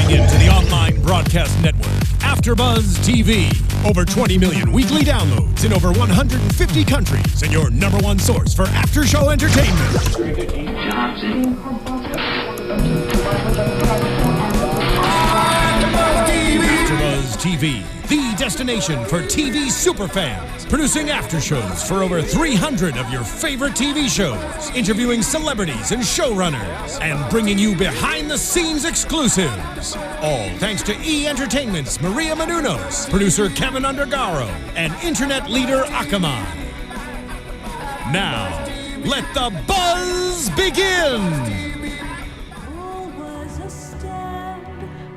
Tuning into the online broadcast network, AFTERBUZZ TV. Over 20 million weekly downloads in over 150 countries, and your number one source for after-show entertainment. AFTERBUZZ TV, the destination for TV superfans. Producing after shows for over 300 of your favorite TV shows, interviewing celebrities and showrunners, and bringing you behind-the-scenes exclusives. All thanks to E! Entertainment's Maria Menounos, producer Kevin Undergaro, and internet leader Akamai. Now, let the buzz begin!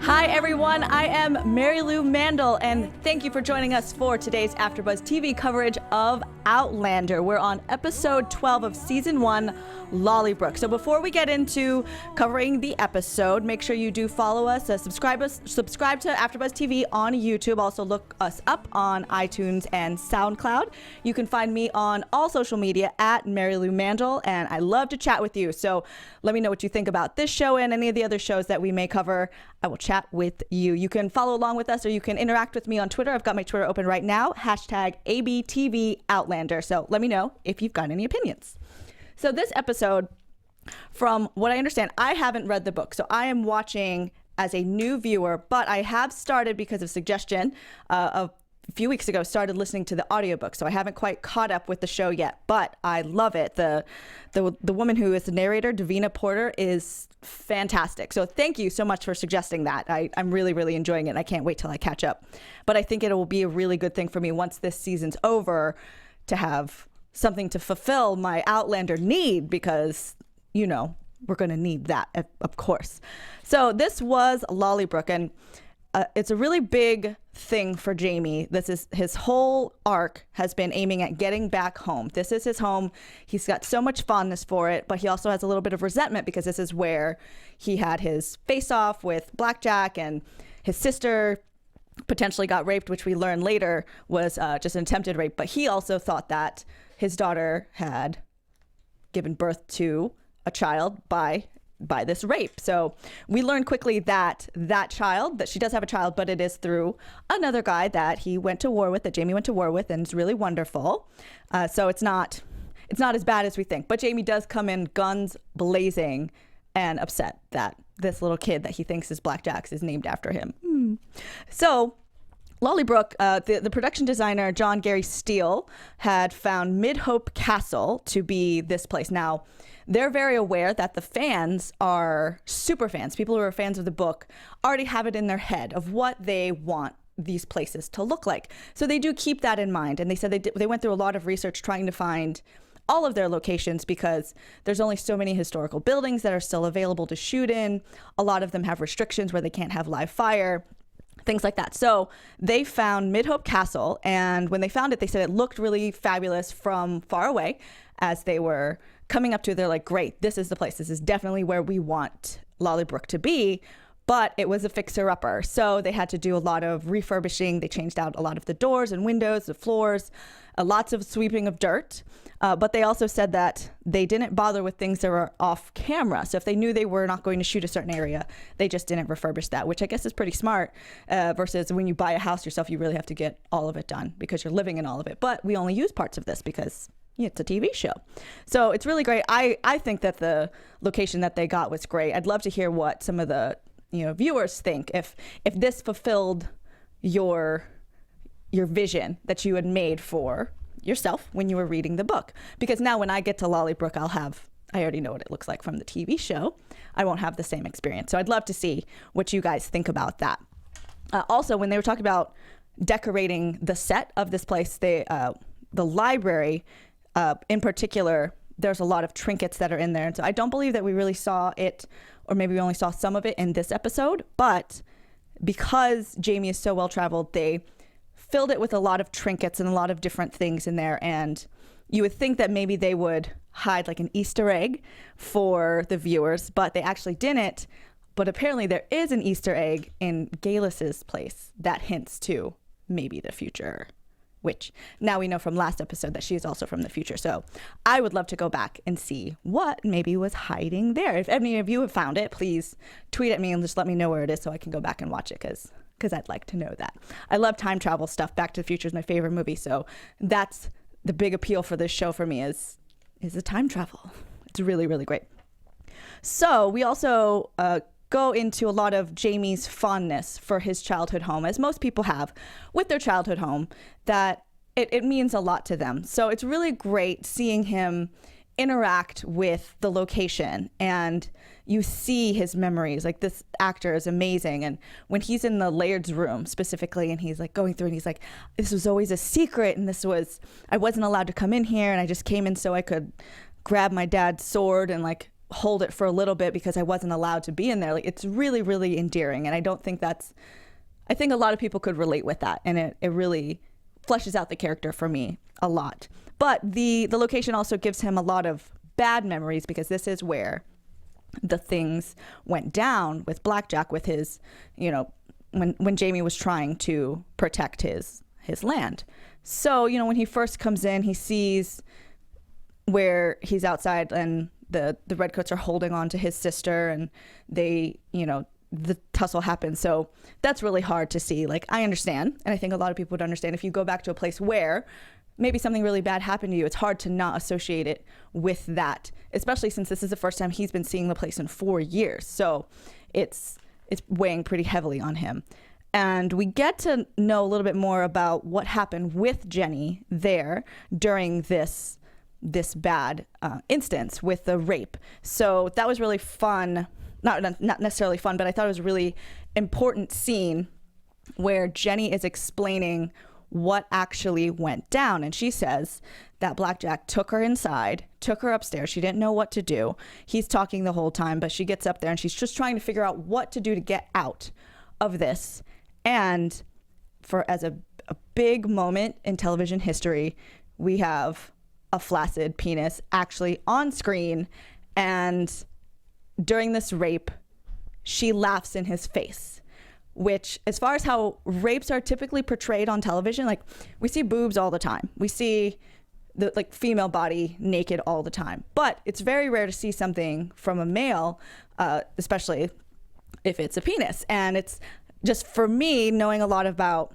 Hi everyone, I am Marielou Mandl, and thank you for joining us for today's AfterBuzz TV coverage of Outlander. We're on episode 12 of season 1, Lallybroch. So before we get into covering the episode, make sure you do follow us, subscribe to AfterBuzz TV on YouTube. Also look us up on iTunes and SoundCloud. You can find me on all social media at Marielou Mandl, and I love to chat with you. So let me know what you think about this show and any of the other shows that we may cover. I will chat with you. You can follow along with us, or you can interact with me on Twitter. I've got my Twitter open right now, hashtag #ABTVOutlander. So let me know if you've got any opinions. So this episode, from what I understand, I haven't read the book, so I am watching as a new viewer, but I have started, because of suggestion a few weeks ago, started listening to the audiobook, so I haven't quite caught up with the show yet, but I love it. The woman who is the narrator, Davina Porter, is fantastic. So thank you so much for suggesting that. I'm really, really enjoying it. I can't wait till I catch up. But I think it will be a really good thing for me once this season's over to have something to fulfill my Outlander need, because, you know, we're going to need that, of course. So this was Lallybroch, and it's a really big thing for Jamie. This is his whole arc has been aiming at getting back home. This is his home. He's got so much fondness for it, but he also has a little bit of resentment because this is where he had his face-off with Blackjack, and his sister potentially got raped, which we learn later was just an attempted rape. But he also thought that his daughter had given birth to a child by this rape. So we learn quickly that she does have a child, but it is through another guy that he went to war with, that Jamie went to war with, and it's really wonderful. So it's not as bad as we think. But Jamie does come in guns blazing and upset that this little kid that he thinks is Blackjack's is named after him. So Lallybroch, the production designer, John Gary Steele, had found Mid-Hope Castle to be this place. Now, they're very aware that the fans are super fans. People who are fans of the book already have it in their head of what they want these places to look like. So they do keep that in mind. And they said they went through a lot of research trying to find all of their locations, because there's only so many historical buildings that are still available to shoot in. A lot of them have restrictions where they can't have live fire, things like that. So they found Mid-Hope Castle, and when they found it, they said it looked really fabulous from far away. As they were coming up to it, they're like, great, this is the place. This is definitely where we want Lallybroch to be. But it was a fixer-upper, so they had to do a lot of refurbishing. They changed out a lot of the doors and windows, the floors, lots of sweeping of dirt. But they also said that they didn't bother with things that were off camera. So if they knew they were not going to shoot a certain area, they just didn't refurbish that, which I guess is pretty smart, versus when you buy a house yourself, you really have to get all of it done because you're living in all of it. But we only use parts of this because it's a TV show. So it's really great. I think that the location that they got was great. I'd love to hear what some of the viewers think, if this fulfilled your vision that you had made for yourself when you were reading the book. Because now when I get to Lallybroch, I already know what it looks like from the TV show. I won't have the same experience. So I'd love to see what you guys think about that. Also, when they were talking about decorating the set of this place, the library in particular, there's a lot of trinkets that are in there. And so I don't believe that we really saw it, or maybe we only saw some of it in this episode. But because Jamie is so well-traveled, they filled it with a lot of trinkets and a lot of different things in there. And you would think that maybe they would hide like an Easter egg for the viewers, but they actually didn't. But apparently there is an Easter egg in Gaelus's place that hints to maybe the future which now we know from last episode that she is also from the future. So I would love to go back and see what maybe was hiding there. If any of you have found it, please tweet at me and just let me know where it is so I can go back and watch it, because I'd like to know that. I love time travel stuff. Back to the Future is my favorite movie, so that's the big appeal for this show for me is the time travel. It's really, really great. So we also go into a lot of Jamie's fondness for his childhood home, as most people have with their childhood home, that it means a lot to them. So it's really great seeing him interact with the location, and you see his memories. Like, this actor is amazing, and when he's in the Laird's room specifically, and he's like going through and he's like, this was always a secret, and I wasn't allowed to come in here, and I just came in so I could grab my dad's sword and like hold it for a little bit because I wasn't allowed to be in there. Like, it's really, really endearing, and I think a lot of people could relate with that, and it really fleshes out the character for me a lot. But the location also gives him a lot of bad memories, because this is where the things went down with Blackjack, with his, when Jamie was trying to protect his land. So, when he first comes in, he sees where he's outside and the Redcoats are holding on to his sister, and they, the tussle happens. So that's really hard to see. Like, I understand, and I think a lot of people would understand, if you go back to a place where maybe something really bad happened to you, it's hard to not associate it with that, especially since this is the first time he's been seeing the place in 4 years. So it's weighing pretty heavily on him. And we get to know a little bit more about what happened with Jenny there during this bad instance with the rape. So that was really fun. Not necessarily fun, but I thought it was a really important scene where Jenny is explaining what actually went down. And she says that Blackjack took her inside, took her upstairs. She didn't know what to do. He's talking the whole time, but she gets up there and she's just trying to figure out what to do to get out of this. And as a big moment in television history, we have a flaccid penis actually on screen. And during this rape, she laughs in his face, which, as far as how rapes are typically portrayed on television, like, we see boobs all the time. We see the female body naked all the time, but it's very rare to see something from a male, especially if it's a penis. And it's just, for me, knowing a lot about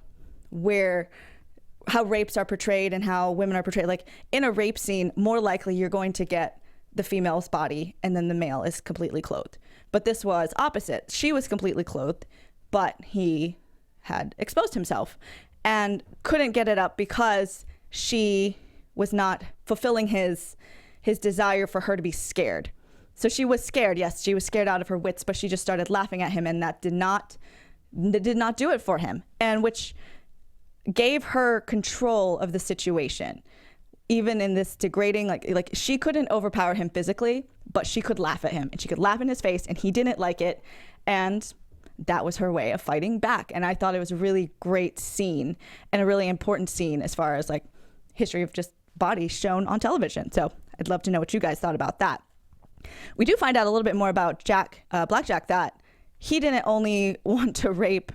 how rapes are portrayed and how women are portrayed, like, in a rape scene, more likely you're going to get the female's body and then the male is completely clothed. But this was opposite. She was completely clothed, but he had exposed himself and couldn't get it up because she was not fulfilling his desire for her to be scared. So she was scared. Yes, she was scared out of her wits, but she just started laughing at him, and that did not do it for him, and which gave her control of the situation. Even in this degrading, like she couldn't overpower him physically, but she could laugh at him, and she could laugh in his face, and he didn't like it, and that was her way of fighting back. And I thought it was a really great scene and a really important scene as far as like history of just bodies shown on television. So I'd love to know what you guys thought about that. We do find out a little bit more about Blackjack, that he didn't only want to rape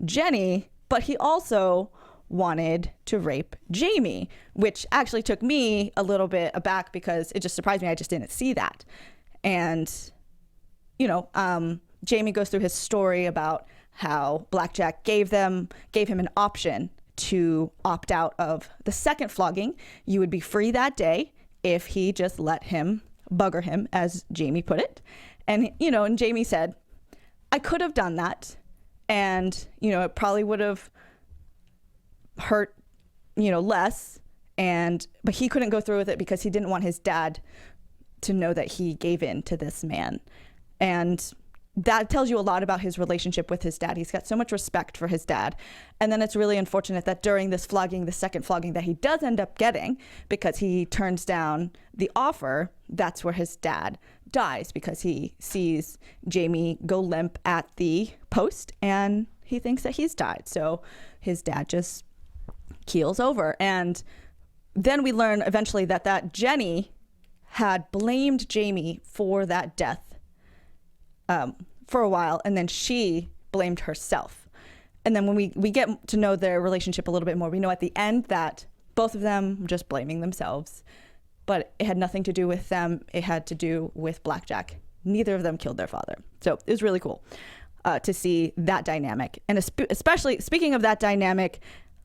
Jenny, but he also wanted to rape Jamie, which actually took me a little bit aback because it just surprised me. I just didn't see that. And, Jamie goes through his story about how Blackjack gave him an option to opt out of the second flogging. You would be free that day if he just let him bugger him, as Jamie put it. And, and Jamie said, I could have done that. And, it probably would have hurt, less. But he couldn't go through with it because he didn't want his dad to know that he gave in to this man. And that tells you a lot about his relationship with his dad. He's got so much respect for his dad. And then it's really unfortunate that during this flogging, the second flogging that he does end up getting, because he turns down the offer, that's where his dad dies, because he sees Jamie go limp at the post and he thinks that he's died. So his dad just keels over. And then we learn eventually that Jenny had blamed Jamie for that death for a while, and then she blamed herself. And then when we get to know their relationship a little bit more, we know at the end that both of them were just blaming themselves. But it had nothing to do with them. It had to do with Blackjack. Neither of them killed their father. So it was really cool to see that dynamic. And especially, speaking of that dynamic,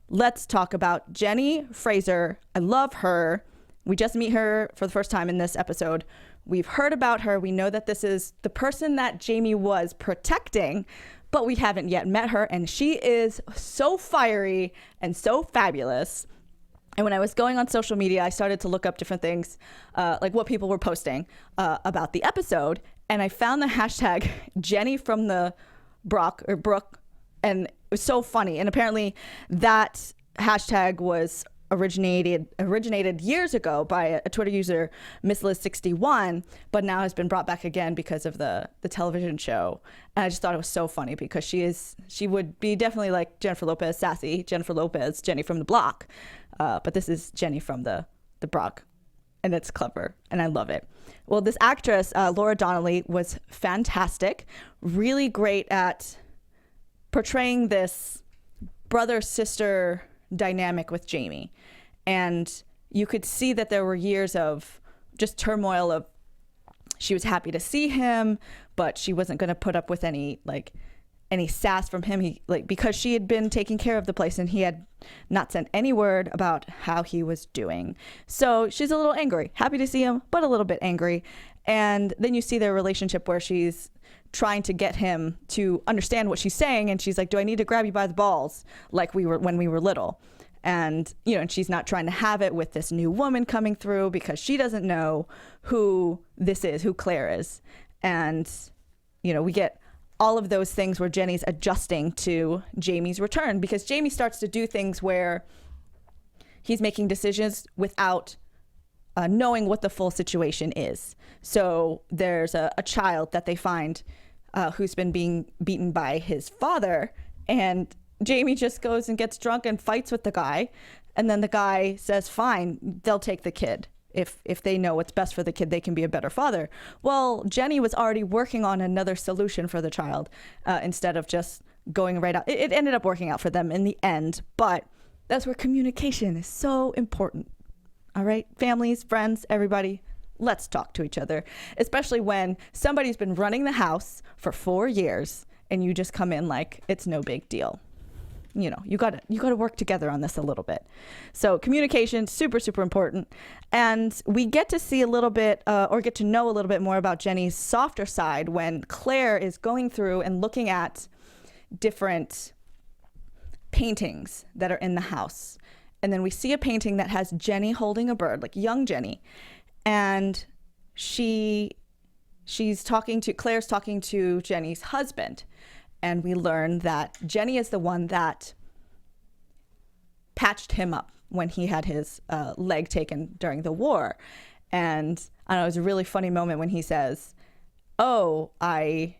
let's talk about Jamie Fraser. I love her. We just meet her for the first time in this episode. We've heard about her. We know that this is the person that Jamie was protecting, but we haven't yet met her. And she is so fiery and so fabulous. And when I was going on social media, I started to look up different things, like what people were posting about the episode. And I found the hashtag Jenny from the Brock, and it was so funny. And apparently that hashtag was originated years ago by a Twitter user, Miss Liz61, but now has been brought back again because of the television show. And I just thought it was so funny because she would be definitely like Jennifer Lopez, sassy Jennifer Lopez, Jenny from the block. But this is Jenny from the Brock, and it's clever, and I love it. Well, this actress, Laura Donnelly, was fantastic, really great at portraying this brother-sister dynamic with Jamie. And you could see that there were years of just turmoil of she was happy to see him, but she wasn't going to put up with any sass from him. Because she had been taking care of the place and he had not sent any word about how he was doing. So she's a little angry, happy to see him, but a little bit angry. And then you see their relationship where she's trying to get him to understand what she's saying. And she's like, do I need to grab you by the balls like we were when we were little? And, and she's not trying to have it with this new woman coming through because she doesn't know who this is, who Claire is. And, we get all of those things where Jenny's adjusting to Jamie's return, because Jamie starts to do things where he's making decisions without knowing what the full situation is. So there's a child that they find who's been being beaten by his father, and Jamie just goes and gets drunk and fights with the guy. And then the guy says, fine, they'll take the kid. If they know what's best for the kid, they can be a better father. Well, Jenny was already working on another solution for the child instead of just going right out. It ended up working out for them in the end, but that's where communication is so important. All right, families, friends, everybody, let's talk to each other, especially when somebody's been running the house for 4 years and you just come in like it's no big deal. You got to work together on this a little bit. So communication, super, super important. And we get to see a little bit or get to know a little bit more about Jenny's softer side when Claire is going through and looking at different paintings that are in the house. And then we see a painting that has Jenny holding a bird, like young Jenny. And Claire's talking to Jenny's husband. And we learn that Jenny is the one that patched him up when he had his leg taken during the war. And I don't know, it was a really funny moment when he says, he's like,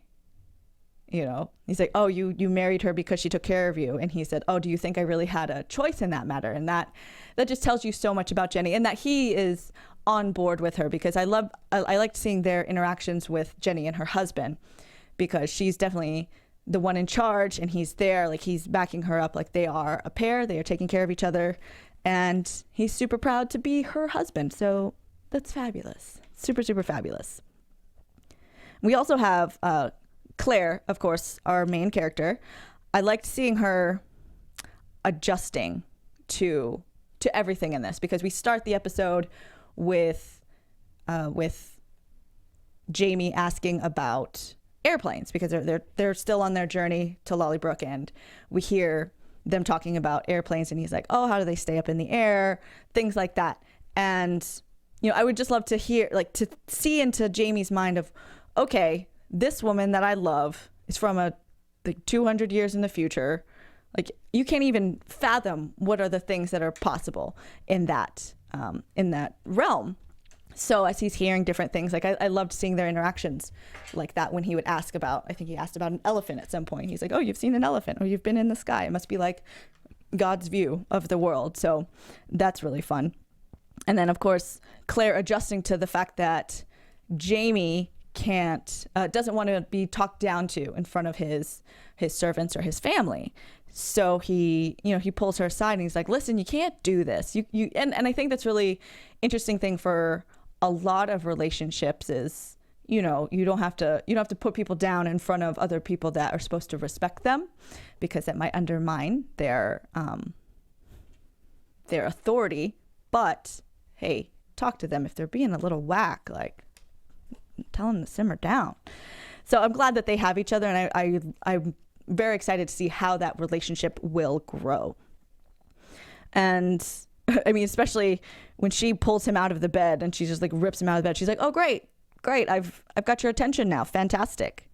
you married her because she took care of you. And he said, do you think I really had a choice in that matter? And that just tells you so much about Jenny, and that he is on board with her, because I liked seeing their interactions with Jenny and her husband, because she's definitely the one in charge, and he's there, like he's backing her up, like they are a pair, they are taking care of each other, and he's super proud to be her husband. So that's fabulous. Super, super fabulous. We also have Claire, of course, our main character. I liked seeing her adjusting to everything in this, because we start the episode with Jamie asking about airplanes, because they're still on their journey to Lallybroch, and we hear them talking about airplanes, and he's like, how do they stay up in the air, things like that. And I would just love to hear, like, to see into Jamie's mind of, okay, this woman that I love is from 200 years in the future. Like, you can't even fathom what are the things that are possible in that realm. So as he's hearing different things, like I loved seeing their interactions like that, when he would ask about, I think he asked about an elephant at some point. He's like, you've seen an elephant, or you've been in the sky. It must be like God's view of the world. So that's really fun. And then, of course, Claire adjusting to the fact that Jamie can't doesn't want to be talked down to in front of his servants or his family. So he pulls her aside and he's like, listen, you can't do this. And I think that's really interesting thing for a lot of relationships is, you don't have to put people down in front of other people that are supposed to respect them, because that might undermine their authority. But hey, talk to them if they're being a little whack, like tell them to simmer down. So I'm glad that they have each other, and I'm very excited to see how that relationship will grow. And I mean, especially when she pulls him out of the bed and she just like rips him out of the bed. She's like, oh, great. I've got your attention now. Fantastic.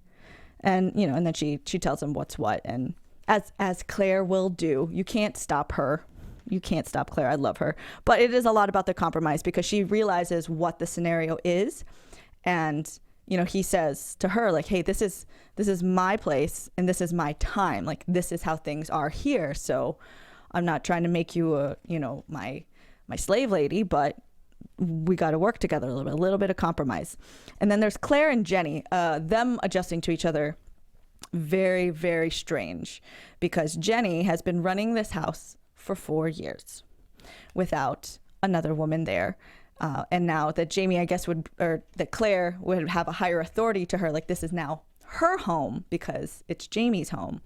And, and then she tells him what's what. And as Claire will do, you can't stop her. You can't stop Claire. I love her. But it is a lot about the compromise, because she realizes what the scenario is. And, he says to her, like, hey, this is my place and this is my time. Like, this is how things are here. So I'm not trying to make you my slave lady, but we got to work together a little bit of compromise. And then there's Claire and Jenny, them adjusting to each other. Very, very strange, because Jenny has been running this house for 4 years without another woman there. And now that Jamie, I guess, that Claire would have a higher authority to her, like this is now her home because it's Jamie's home,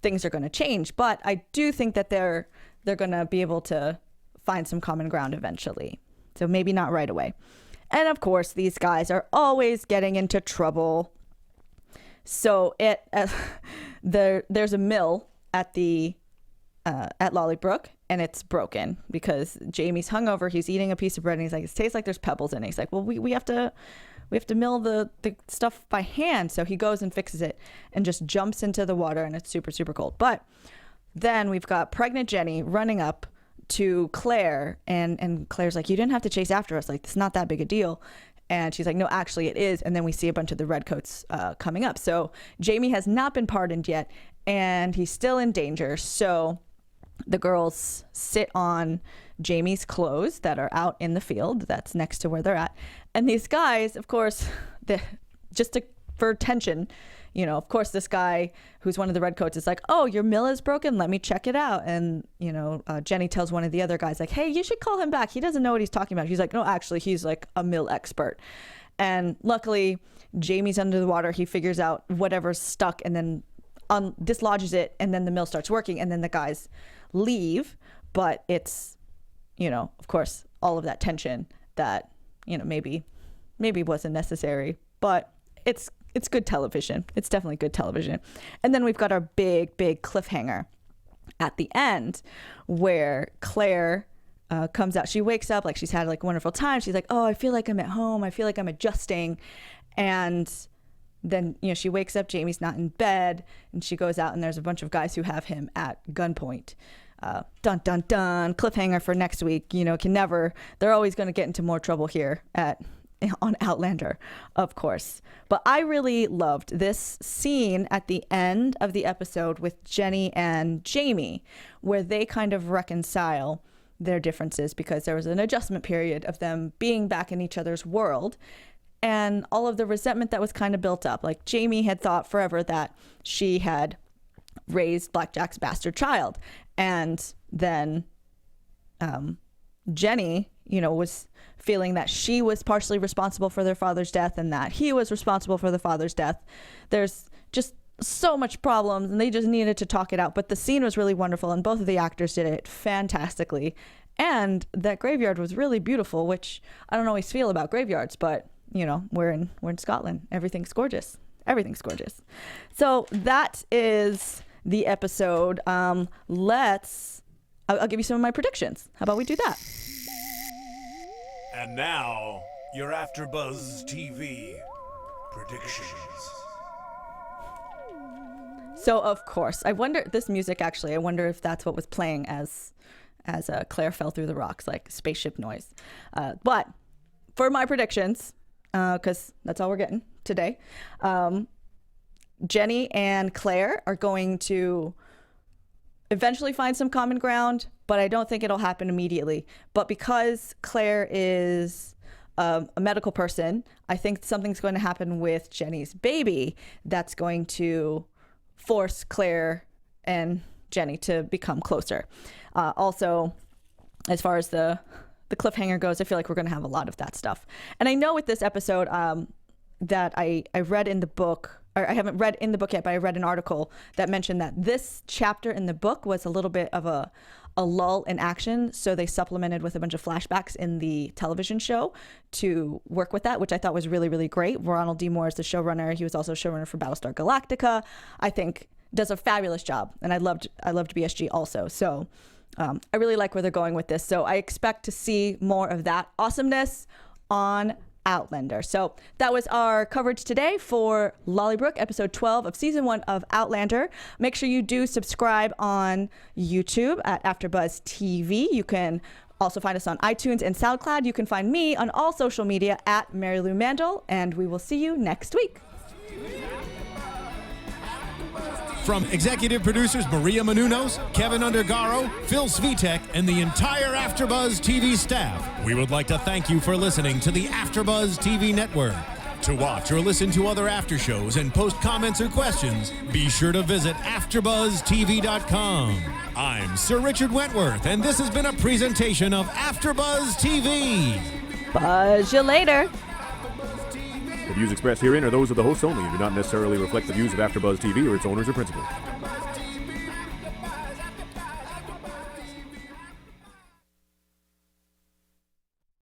things are going to change. But I do think that they're going to be able to find some common ground eventually. So maybe not right away. And of course, these guys are always getting into trouble. So there's a mill at Lallybroch, and it's broken because Jamie's hungover. He's eating a piece of bread and he's like, it tastes like there's pebbles in it. He's like, well, we have to mill the stuff by hand. So he goes and fixes it and just jumps into the water, and it's super, super cold. But then we've got pregnant Jenny running up to Claire, and Claire's like, you didn't have to chase after us. Like, it's not that big a deal. And she's like, no, actually it is. And then we see a bunch of the redcoats coming up. So Jamie has not been pardoned yet, and he's still in danger. So the girls sit on Jamie's clothes that are out in the field that's next to where they're at. And these guys, of course, for tension, of course, this guy who's one of the redcoats is like, oh, your mill is broken. Let me check it out. And, Jenny tells one of the other guys, like, hey, you should call him back. He doesn't know what he's talking about. He's like, no, actually, he's like a mill expert. And luckily, Jamie's under the water. He figures out whatever's stuck and then dislodges it. And then the mill starts working. And then the guys leave. But it's, of course, all of that tension that, maybe wasn't necessary. But it's good television. It's definitely good television. And then we've got our big, big cliffhanger at the end where Claire comes out. She wakes up like she's had like a wonderful time. She's like, oh, I feel like I'm at home. I feel like I'm adjusting. And then, she wakes up. Jamie's not in bed. And she goes out and there's a bunch of guys who have him at gunpoint. Dun, dun, dun. Cliffhanger for next week. They're always going to get into more trouble here on Outlander, of course. But I really loved this scene at the end of the episode with Jenny and Jamie, where they kind of reconcile their differences because there was an adjustment period of them being back in each other's world, and all of the resentment that was kind of built up. Like, Jamie had thought forever that she had raised Blackjack's bastard child, and then Jenny, was feeling that she was partially responsible for their father's death and that he was responsible for the father's death. There's just so much problems, and they just needed to talk it out. But the scene was really wonderful, and both of the actors did it fantastically. And that graveyard was really beautiful, which I don't always feel about graveyards, but we're in Scotland. Everything's gorgeous. Everything's gorgeous. So that is the episode. I'll give you some of my predictions. How about we do that? And now, your AFTERBUZZ TV predictions. So, of course, I wonder if that's what was playing as Claire fell through the rocks, like spaceship noise. But for my predictions, because that's all we're getting today, Jenny and Claire are going to eventually find some common ground, but I don't think it'll happen immediately. But because Claire is a medical person, I think something's going to happen with Jenny's baby that's going to force Claire and Jenny to become closer. Also, as far as the cliffhanger goes, I feel like we're going to have a lot of that stuff. And I know with this episode that I read in the book, or I haven't read in the book yet, but I read an article that mentioned that this chapter in the book was a little bit of a lull in action. So they supplemented with a bunch of flashbacks in the television show to work with that, which I thought was really, really great. Ronald D. Moore is the showrunner. He was also showrunner for Battlestar Galactica. I think does a fabulous job. And I loved BSG also. So I really like where they're going with this. So I expect to see more of that awesomeness on Outlander. So that was our coverage today for Lallybroch, episode 12 of season 1 of Outlander. Make sure you do subscribe on YouTube at AfterBuzz TV. You can also find us on iTunes and SoundCloud. You can find me on all social media at Marielou Mandl, and we will see you next week. From executive producers Maria Menounos, Kevin Undergaro, Phil Svitek, and the entire AfterBuzz TV staff, we would like to thank you for listening to the AfterBuzz TV network. To watch or listen to other after shows and post comments or questions, be sure to visit AfterBuzzTV.com. I'm Sir Richard Wentworth, and this has been a presentation of AfterBuzz TV. Buzz you later. The views expressed herein are those of the hosts only and do not necessarily reflect the views of AfterBuzz TV or its owners or principals.